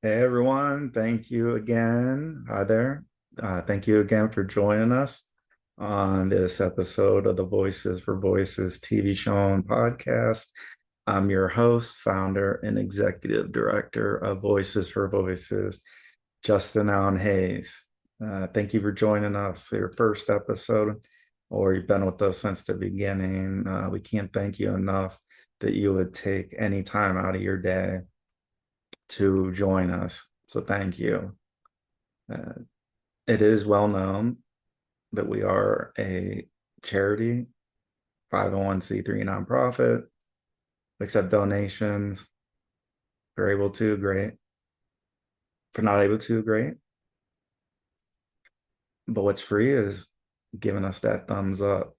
Hey everyone, thank you again. Hi there. Thank you again for joining us on this episode of the Voices for Voices TV show and podcast. I'm your host, founder, and executive director of Voices for Voices, Justin Allen Hayes. Thank you for joining us, your first episode, or you've been with us since the beginning. We can't thank you enough that you would take any time out of your day to join us. So thank you. Uh, it is well known that we are a charity, 501(c)(3) nonprofit, accept donations. If you're able to, great. If you're not able to, great. But what's free is giving us that thumbs up,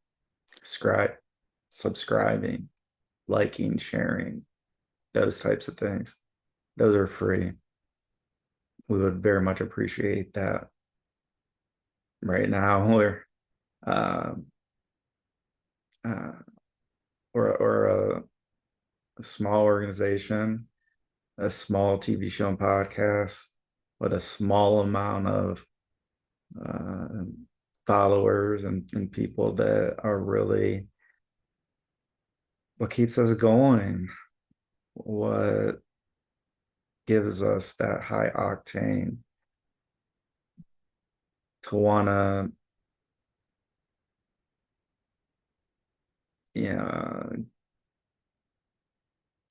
subscribing, liking, sharing, those types of things. Those are free. We would very much appreciate that. Right now, uh, uh, we're a small organization, a small TV show and podcast with a small amount of uh, followers and people that are really what keeps us going, what gives us that high octane to want to, you know,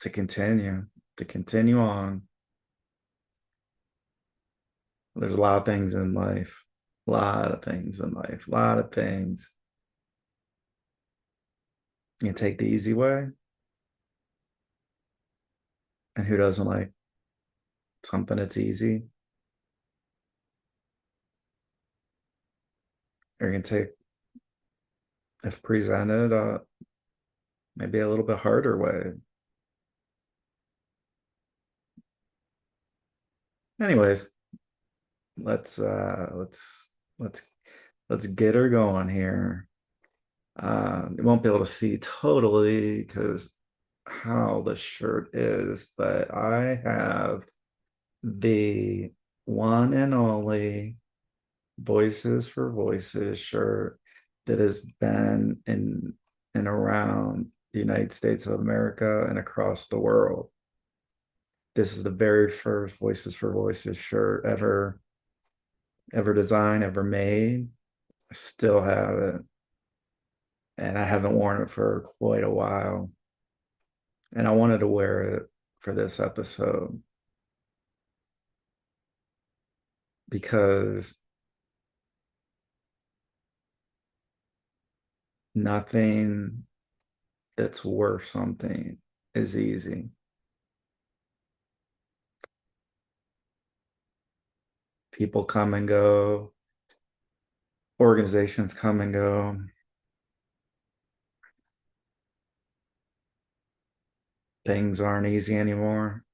to continue on. There's a lot of things in life, a lot of things in life, a lot of things. You take the easy way, and who doesn't like something that's easy? Or you can take, if presented, maybe a little bit harder way. Anyways, let's uh let's let's let's get her going here. You won't be able to see totally because how the shirt is, but I have the one and only Voices for Voices shirt that has been in and around the United States of America and across the world. This is the very first Voices for Voices shirt ever designed, ever made. I still have it, and I haven't worn it for quite a while. And I wanted to wear it for this episode because nothing that's worth something is easy. People come and go, organizations come and go. Things aren't easy anymore.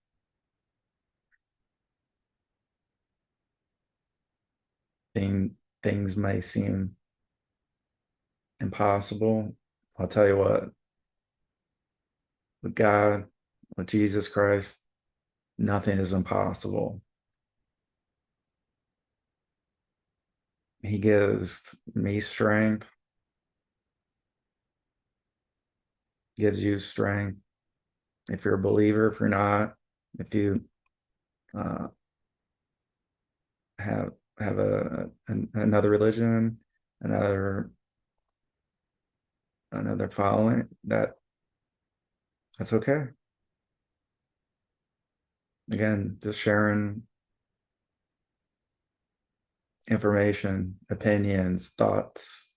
Things may seem impossible. I'll tell you what, with God, with Jesus Christ, nothing is impossible. He gives me strength, gives you strength. If you're a believer, if you're not, if you uh, have another religion, another another following, that's okay. Again, just sharing information, opinions, thoughts,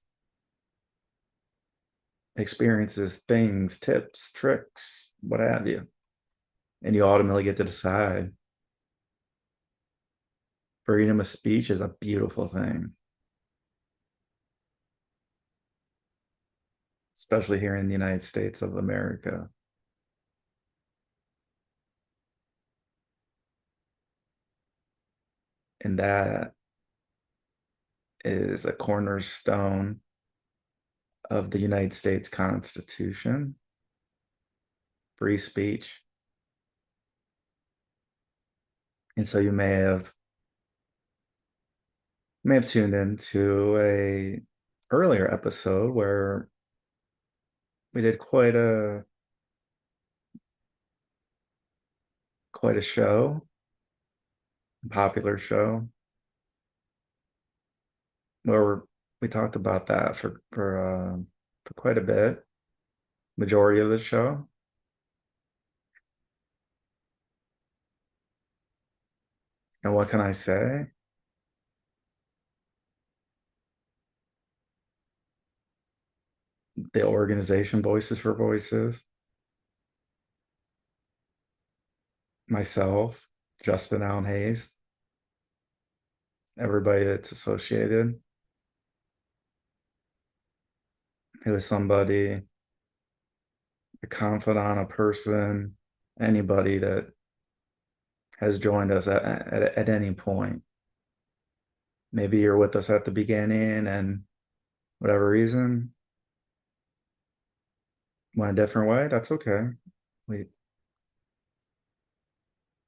experiences, things, tips, tricks, what have you. And you ultimately get to decide. Freedom of speech is a beautiful thing, especially here in the United States of America. And that is a cornerstone of the United States Constitution, free speech. And so you may have tuned into a earlier episode where we did quite a show, a popular show, where we talked about that for quite a bit, majority of the show. And what can I say? The organization Voices for Voices, myself, Justin Allen Hayes, everybody that's associated, who is somebody, a confidant, a person, anybody that has joined us at any point. Maybe you're with us at the beginning and whatever reason went a different way. That's okay. We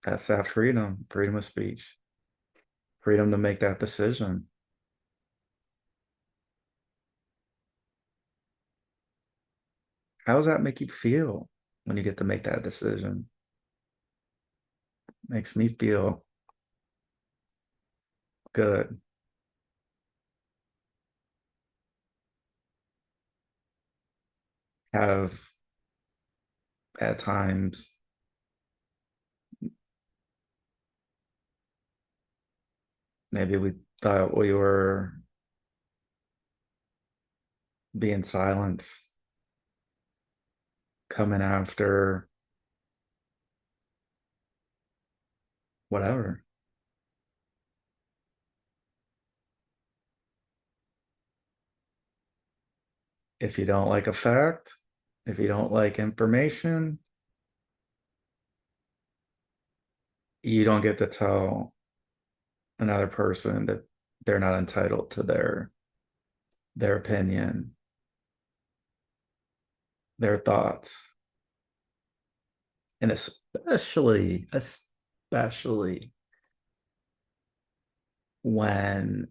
that's that freedom of speech, freedom to make that decision. How does that make you feel when you get to make that decision? Makes me feel good. Have at times maybe we thought we were being silenced, coming after whatever. If you don't like a fact, if you don't like information, you don't get to tell another person that they're not entitled to their opinion, their thoughts. And especially when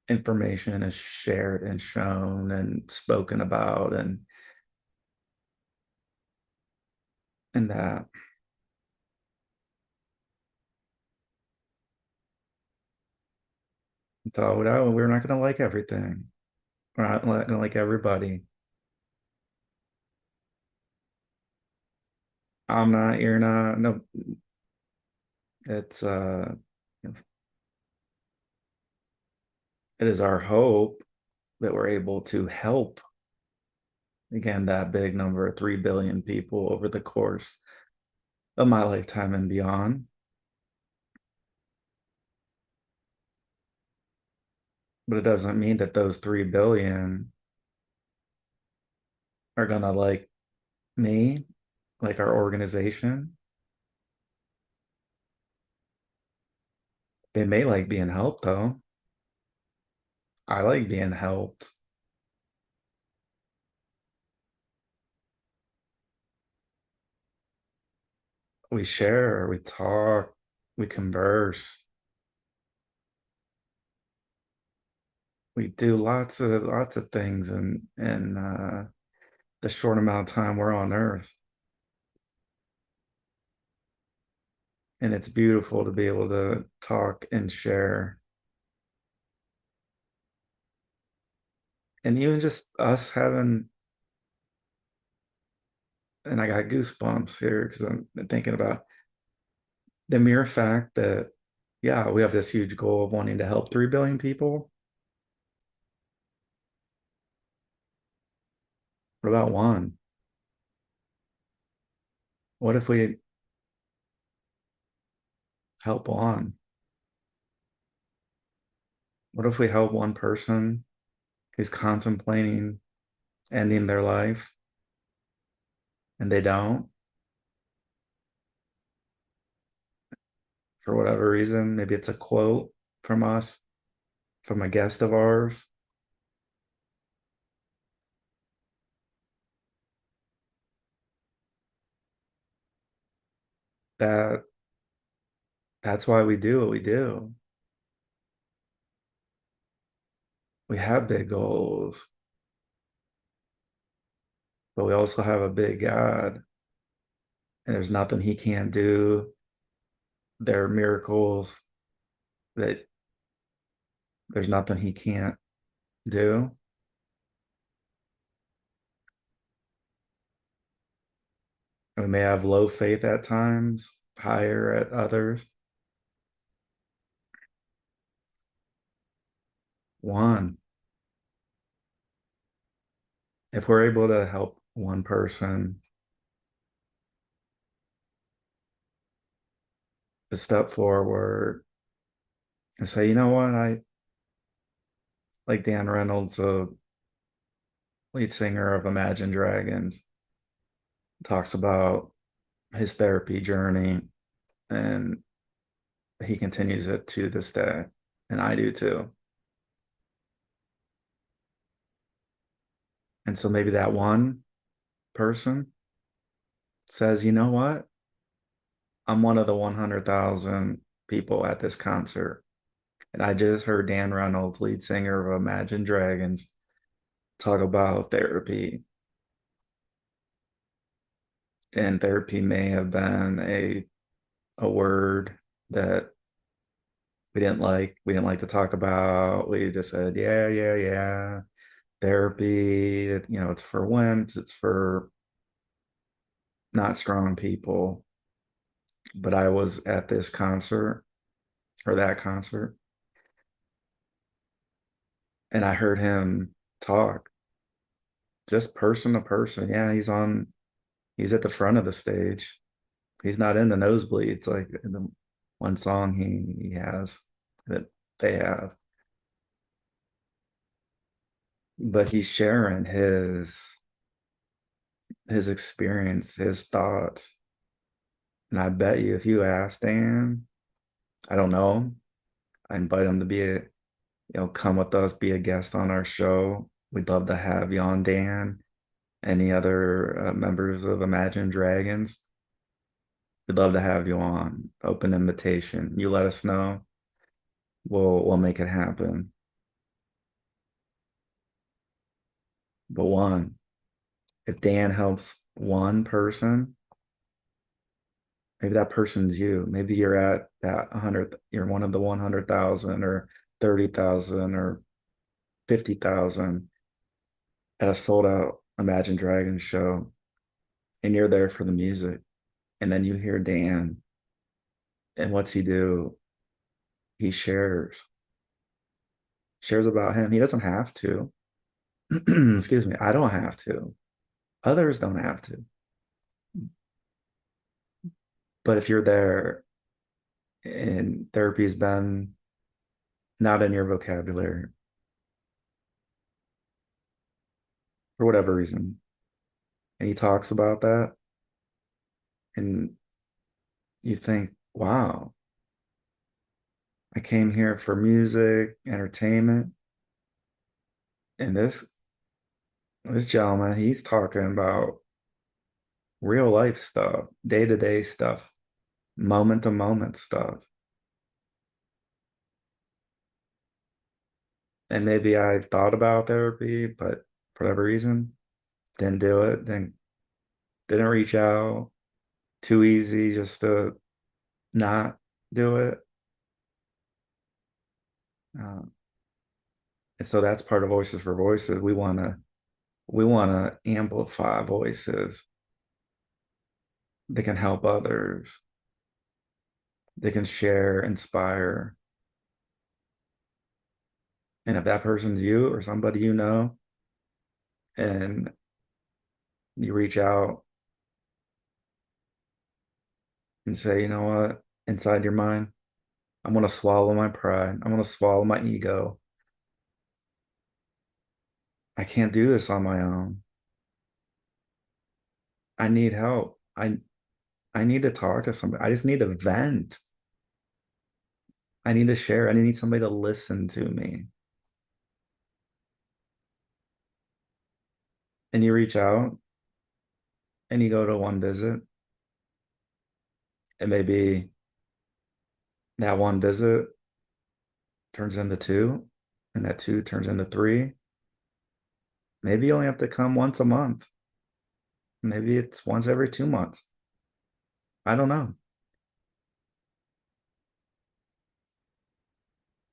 information is shared and shown and spoken about and that. So no, we're not going to like everything. We're not going to like everybody. I'm not, you're not. No, it's it is our hope that we're able to help again that big number of 3 billion people over the course of my lifetime and beyond. But it doesn't mean that those 3 billion are going to like me, like our organization. They may like being helped though. I like being helped. We share, we talk, we converse. We do lots of things in the short amount of time we're on Earth. And it's beautiful to be able to talk and share. And even just us having, and I got goosebumps here because I'm thinking about the mere fact that, yeah, we have this huge goal of wanting to help 3 billion people. What about one? What if we help one? What if we help one person who's contemplating ending their life and they don't for whatever reason? Maybe it's a quote from us, from a guest of ours. that that's why we do what we do. We have big goals, but we also have a big God, and there's nothing he can't do. There are miracles that there's nothing he can't do. We may have low faith at times, higher at others. One, if we're able to help one person to step forward and say, you know what, I like Dan Reynolds, a lead singer of Imagine Dragons, talks about his therapy journey, and he continues it to this day. And I do too. And so maybe that one person says, you know what? I'm one of the 100,000 people at this concert. And I just heard Dan Reynolds, lead singer of Imagine Dragons, talk about therapy. And therapy may have been a word that we didn't like to talk about. We just said, yeah, yeah, yeah. Therapy, it's for wimps, it's for not strong people. But I was at this concert or that concert, and I heard him talk just person to person. Yeah, he's at the front of the stage. He's not in the nosebleeds like in the one song he has that they have. But he's sharing his experience, his thoughts. And I bet you if you ask Dan, I don't know, I invite him to come with us, be a guest on our show. We'd love to have you on, Dan. Any other members of Imagine Dragons, we'd love to have you on. Open invitation. You let us know. We'll make it happen. But one, if Dan helps one person, maybe that person's you. Maybe you're at that 100, you're one of the 100,000 or 30,000 or 50,000 at a sold out Imagine Dragons show, and you're there for the music. And then you hear Dan, and what's he do? He shares about him. He doesn't have to. Excuse me. I don't have to. Others don't have to. But if you're there and therapy's been not in your vocabulary for whatever reason, and he talks about that, and you think, wow, I came here for music, entertainment, and this gentleman, he's talking about real life stuff, day to day stuff, moment to moment stuff. And maybe I thought about therapy, but for whatever reason, didn't do it, didn't reach out. Too easy just to not do it. Uh, and so that's part of Voices for Voices. We want to amplify voices that can help others, that can share, inspire. And if that person's you or somebody you know, and you reach out and say, you know what, inside your mind, I'm going to swallow my pride. I'm going to swallow my ego. I can't do this on my own. I need help. I need to talk to somebody. I just need to vent. I need to share. I need somebody to listen to me. And you reach out and you go to one visit And maybe that one visit turns into two, and that two turns into three. Maybe you only have to come once a month. Maybe it's once every 2 months. I don't know.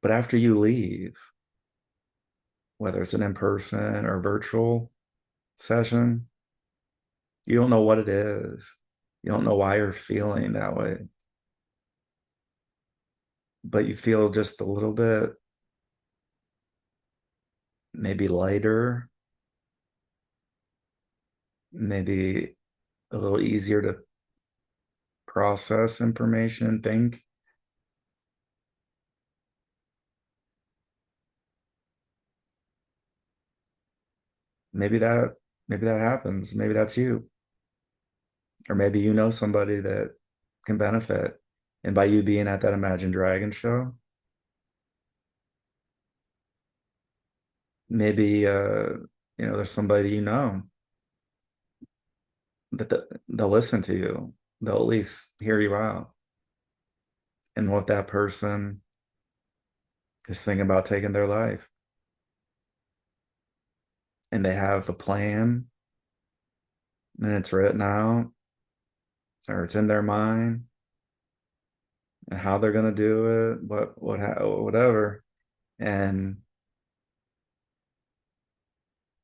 But after you leave, whether it's an in-person or virtual session, you don't know what it is. You don't know why you're feeling that way, but you feel just a little bit maybe lighter, maybe a little easier to process information and think. Maybe that maybe that happens. Maybe that's you. Or maybe you know somebody that can benefit. And by you being at that Imagine Dragon show, maybe there's somebody you know that they'll listen to you. They'll at least hear you out. And what that person is thinking about taking their life. And they have the plan and it's written out or it's in their mind and how they're gonna do it, whatever. And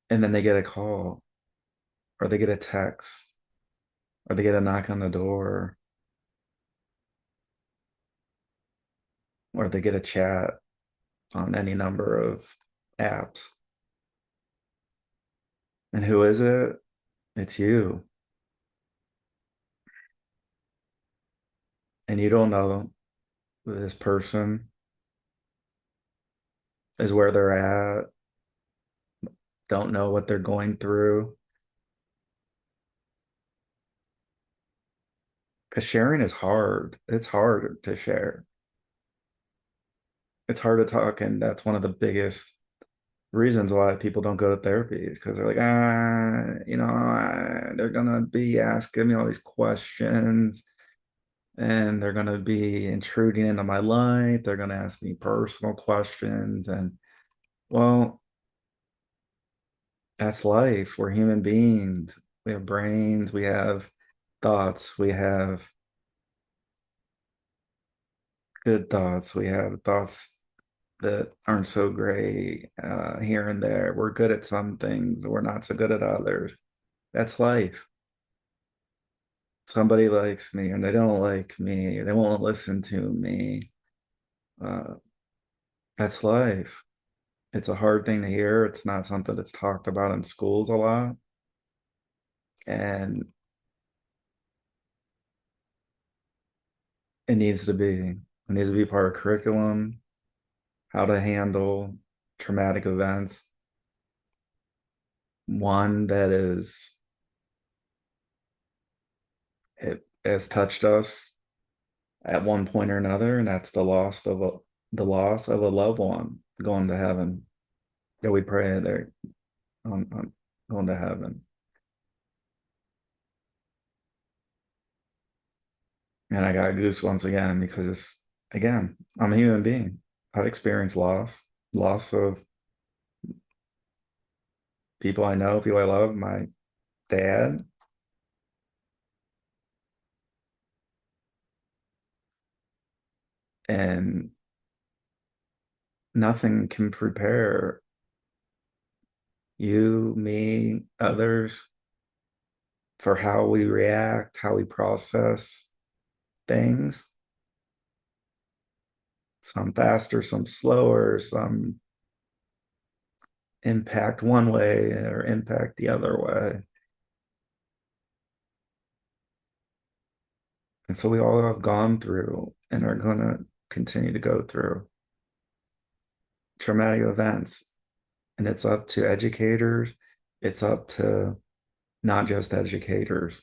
and then they get a call or they get a text or they get a knock on the door or they get a chat on any number of apps. And who is it? It's you. And you don't know this person is where they're at, don't know what they're going through. Because sharing is hard. It's hard to share. It's hard to talk. And that's one of the biggest reasons why people don't go to therapy is because they're like, they're going to be asking me all these questions and they're going to be intruding into my life. They're going to ask me personal questions. And well, that's life. We're human beings. We have brains, we have thoughts, we have good thoughts, we have thoughts that aren't so great here and there. We're good at some things, we're not so good at others. That's life. Somebody likes me and they don't like me, they won't listen to me. Uh, that's life. It's a hard thing to hear. It's not something that's talked about in schools a lot. And it needs to be. It needs to be part of curriculum, how to handle traumatic events. One that is it has touched us at one point or another, and that's the loss of a loved one going to heaven. That we pray they're on going to heaven. And I got goosebumps again because again, I'm a human being. I've experienced loss of people I know, people I love, my dad, and nothing can prepare you, me, others for how we react, how we process things. Some faster, some slower, some impact one way or impact the other way. And so we all have gone through and are going to continue to go through traumatic events. And it's up to educators, it's up to not just educators,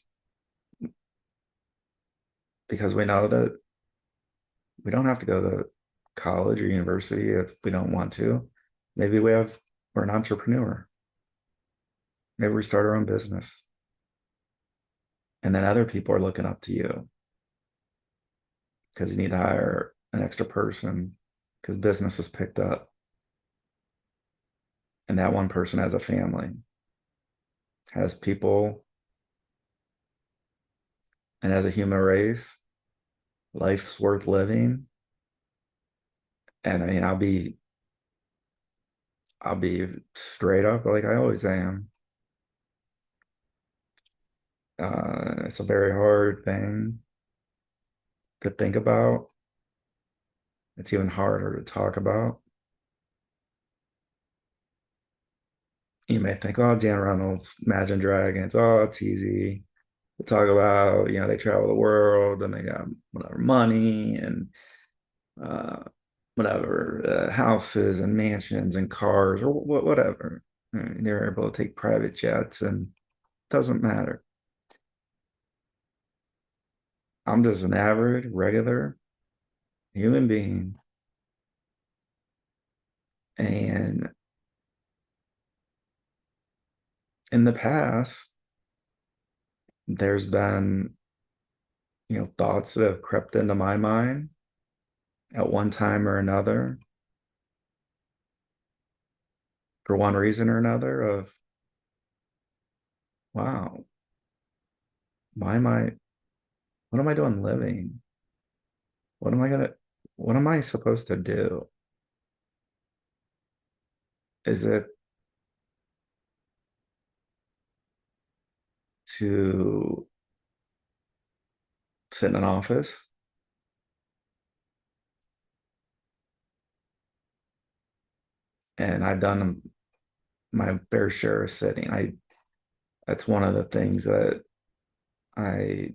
because we know that we don't have to go to college or university if we don't want to. Maybe we're an entrepreneur. Maybe we start our own business. And then other people are looking up to you. because you need to hire an extra person because business is picked up, and that one person has a family, has people, and as a human race, life's worth living. And I mean, I'll be straight up like I always am. It's a very hard thing to think about. It's even harder to talk about. You may think, oh, Jan Reynolds, Imagine Dragons, oh, it's easy to talk about. They travel the world and they got whatever money and uh, whatever houses and mansions and cars or whatever. They're able to take private jets and it doesn't matter. I'm just an average, regular human being. And in the past, there's been, thoughts that have crept into my mind at one time or another, for one reason or another, of, wow, why am I, what am I doing living? What am I gonna, what am I supposed to do? Is it to sit in an office? And I've done my fair share of sitting. That's one of the things that I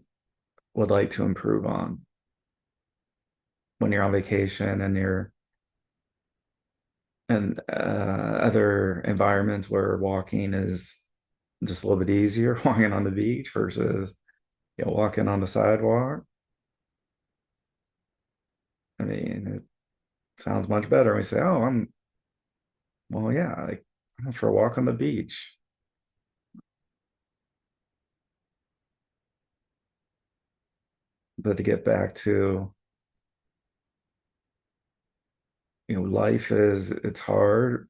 would like to improve on. When you're on vacation and you're in other environments where walking is just a little bit easier, walking on the beach versus walking on the sidewalk. I mean, it sounds much better when we say, "Oh, well, yeah, like, I'm for a walk on the beach." But to get back to, life it's hard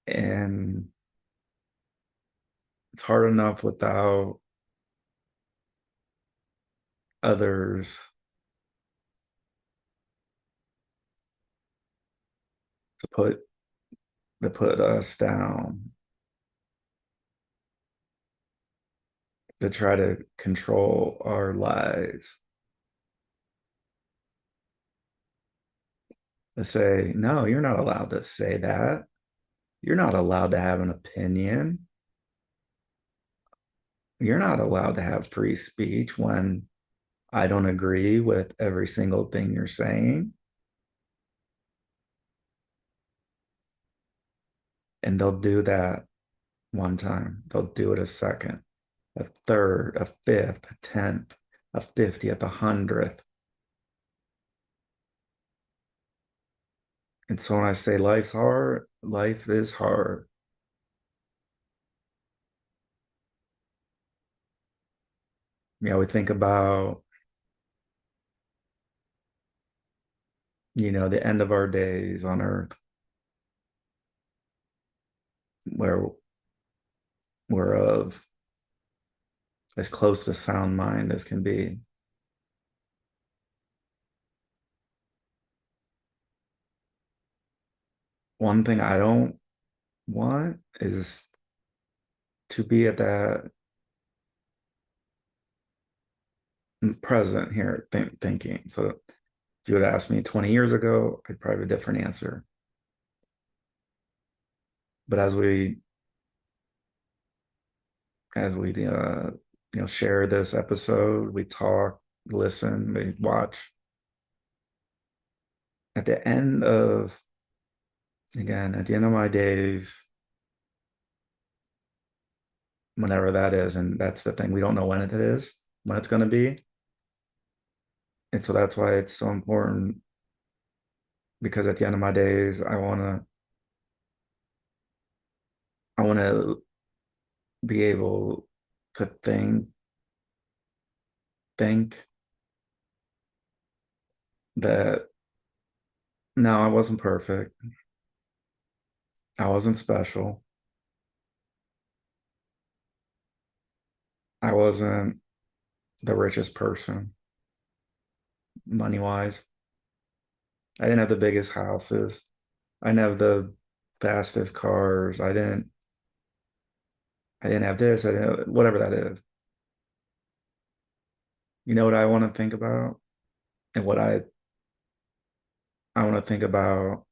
and it's hard enough without others to put us down, to try to control our lives, to say, no, you're not allowed to say that. You're not allowed to have an opinion. You're not allowed to have free speech when I don't agree with every single thing you're saying. And they'll do that one time. They'll do it a second, a third, a fifth, a tenth, a 50th, a hundredth. And so when I say life's hard, life is hard. We think about, the end of our days on earth, where we're of as close to sound mind as can be. One thing I don't want is to be at that present here thinking. So if you would ask me 20 years ago, I'd probably have a different answer. But as we share this episode, we talk, listen, we watch. At the end of Again, at the end of my days, whenever that is, and that's the thing, we don't know when it is, when it's going to be. And so that's why it's so important, because at the end of my days, I want to be able to think that no, I wasn't perfect. I wasn't special. I wasn't the richest person, money wise. I didn't have the biggest houses. I didn't have the fastest cars. I didn't have this. I didn't whatever that is. You know what I want to think about? And what I want to think about,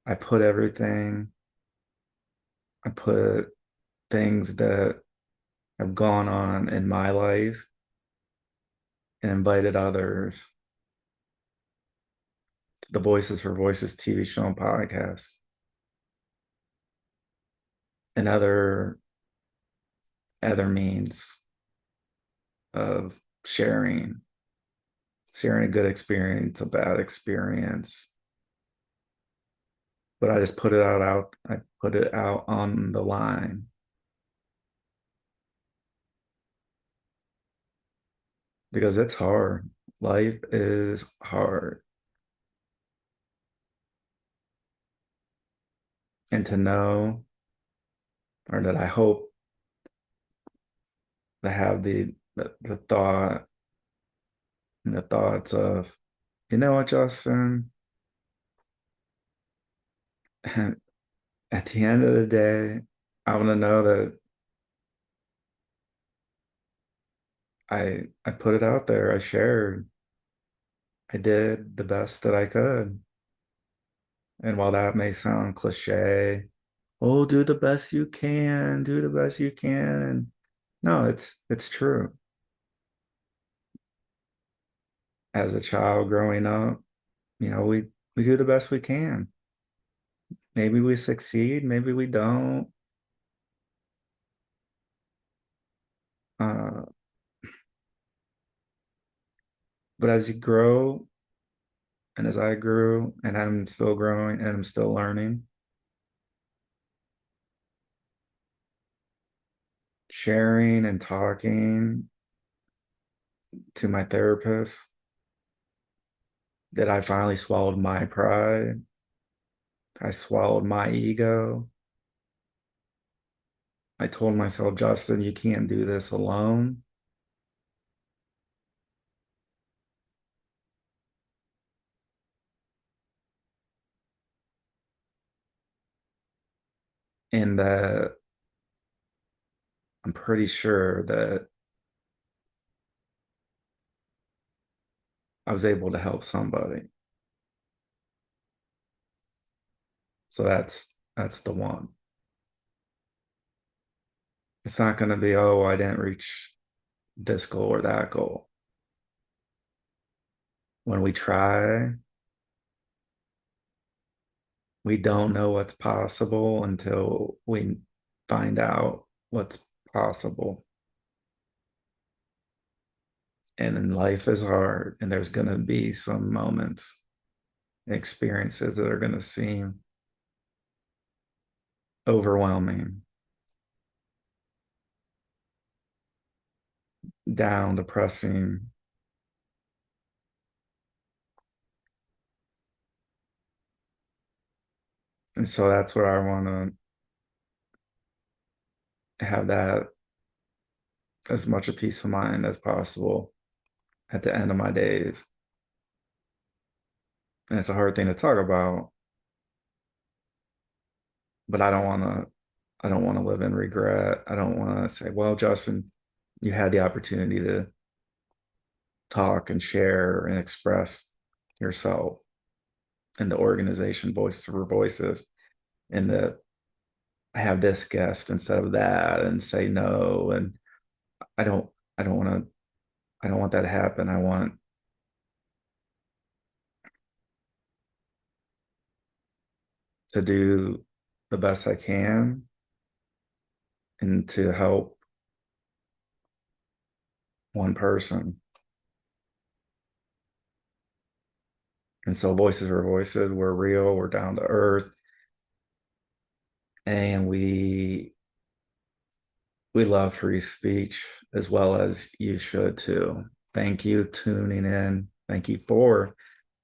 I put things that have gone on in my life and invited others to the Voices for Voices TV show and podcast and other means of sharing a good experience, a bad experience. But I just I put it out on the line because it's hard. Life is hard. And to know, or that I hope to have the thought and the thoughts of, you know what, Justin, at the end of the day, I want to know that I put it out there. I shared. I did the best that I could. And while that may sound cliche, oh, do the best you can, do the best you can. And no, it's true. As a child growing up, we do the best we can. Maybe we succeed, maybe we don't. Uh, but as you grow, and as I grew, and I'm still growing, and I'm still learning, sharing and talking to my therapist, that I finally swallowed my pride. I swallowed my ego. I told myself, Justin, you can't do this alone. And that I'm pretty sure that I was able to help somebody. So that's the one. It's not going to be, oh, I didn't reach this goal or that goal. When we try, we don't know what's possible until we find out what's possible. And then life is hard, and there's going to be some moments, experiences that are going to seem overwhelming, down, depressing. And so that's what I want to have, that as much a peace of mind as possible at the end of my days. And it's a hard thing to talk about, but I don't want to live in regret. I don't want to say, well, Justin, you had the opportunity to talk and share and express yourself in the organization Voices for Voices, and that I have this guest instead of that, and say no. And I don't I don't want to I don't want that to happen. I want to do the best I can and to help one person. And so Voices for Voices, we're real, we're down to earth, and we love free speech as well as you should too. Thank you tuning in. Thank you for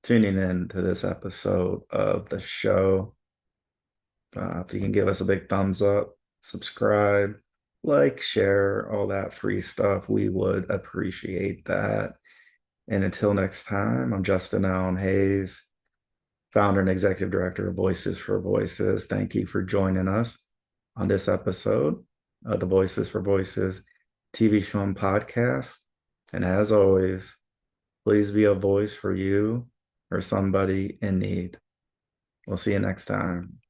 tuning in to this episode of the show. If you can give us a big thumbs up, subscribe, like, share, all that free stuff, we would appreciate that. And until next time, I'm Justin Allen Hayes, founder and executive director of Voices for Voices. Thank you for joining us on this episode of the Voices for Voices TV show and podcast. And as always, please be a voice for you or somebody in need. We'll see you next time.